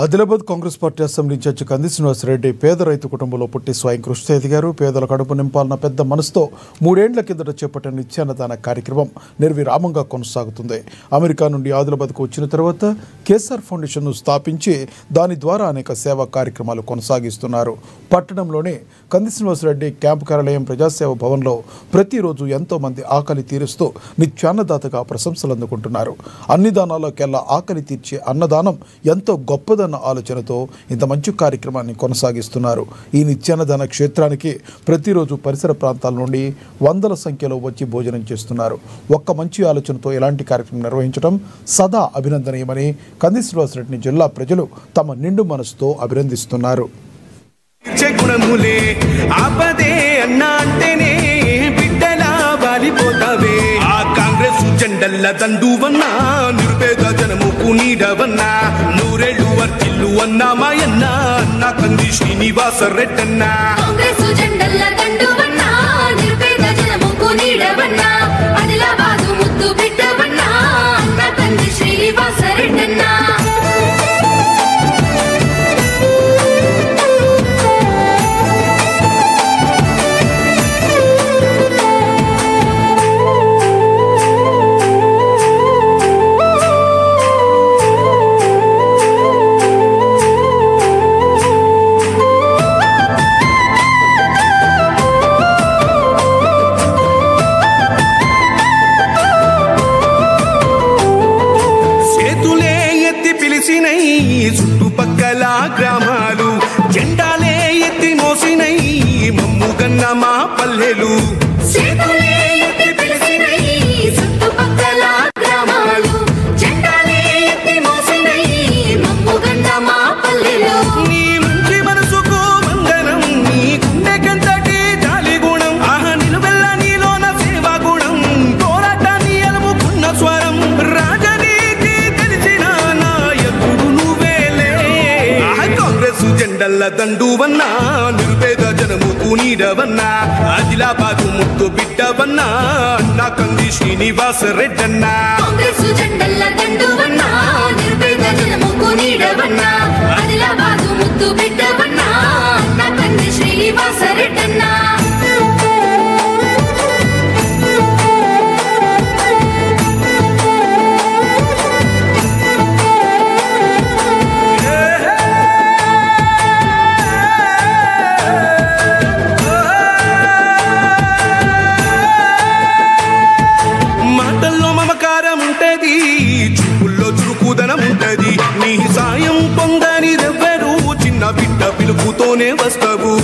Adilabad Congress party assembly incharge Kandi Srinivasa Reddy పేద రైతు కుటుంబంలో పుట్టి స్వయం కృషితో ఎదిగారు. పేదల కడుపు నింపాలన్న పెద్ద మనసుతో 3 ఏళ్ల కిందట చేపట్టిన నిత్యాన్నదాన కార్యక్రమం నిర్విరామంగా కొనసాగుతుంది. అమెరికా నుండి ఆదిలాబాద్కు వచ్చిన తర్వాత కేసీఆర్ ఫౌండేషన్ను స్థాపించి దాని ద్వారా అనేక సేవా కార్యక్రమాలు కొనసాగిస్తున్నారు. పట్టణంలోని కంది శ్రీనివాసరెడ్డి క్యాంపు కార్యాలయం ప్రజాసేవ భవన్లో ప్రతిరోజు ఎంతో మంది ఆకలి తీరుస్తూ నిత్యాన్నదాతగా ప్రశంసలు అందుకుంటున్నారు. అన్ని దానాలకెల్లా ఆకలి తీర్చే అన్నదానం ఎంతో గొప్పదన్న ఆలోచనతో ఇంత మంచి కార్యక్రమాన్ని కొనసాగిస్తున్నారు. ఈ నిత్యాన్నదాన క్షేత్రానికి ప్రతిరోజు పరిసర ప్రాంతాల నుండి వందల సంఖ్యలో వచ్చి భోజనం చేస్తున్నారు. ఒక్క మంచి ఆలోచనతో ఇలాంటి కార్యక్రమం నిర్వహించడం సదా అభినందనీయమని కంది శ్రీనివాసరెడ్డిని జిల్లా ప్రజలు తమ నిండు మనసుతో అభినందిస్తున్నారు. జెండల్ల దండువన్నా నిరుపేద జనముకు నీడవన్నా నూరేళ్లు వర్తిల్లు అన్నా మాయన్న అన్న కంది శ్రీనివాసరెడ్డన్న కాంగ్రెస్ జెండల్ల దండువన్నా నిరుపేద జనముకు నీడవన్నా ఆదిలాబాదు ముద్దు బిడ్డవన్నా అన్న కంది శ్రీనివాసరెడ్డన్న చుట్టుపక్కల గ్రామాలు జెండాలే ఎత్తి మోసినై మమ్ముగన్న మా పల్లెలు చుట్టుపక్కల గ్రామాలు జెండాలే ఎత్తి మోసినై మమ్ముగన్న మా పల్లెలు నీ మంచి మనసుకు వందనం నీ గుండెకంతటి జాలి గుణం ఆహా నిలువెల్ల నీలోన సేవా గుణం పోరాటాన్ని ఎలుముకున్న స్వరం రాజనీతి తెలిసిన నాయకుడు నువ్వేలే కాంగ్రెస్ జెండల్ల దండువన్నా నిరుపేద జనముకు నీడవన్నా ఆదిలాబాదు ముద్దు బిడ్డవన్నా అన్న కంది శ్రీనివాసరెడ్డన్న కాంగ్రెస్ జెండల్ల దండువన్నా నిరుపేద జనముకు నీడవన్నా ఆదిలాబాదు ముద్దు బిడ్డవన్నా అన్న కంది శ్రీనివాసరెడ్డన్న చూపుల్లో చురుకుదనం ఉంటది నీ సాయం పొందని రెవ్వరు చిన్న బిడ్డ పిలుపుతోనే వస్తవు.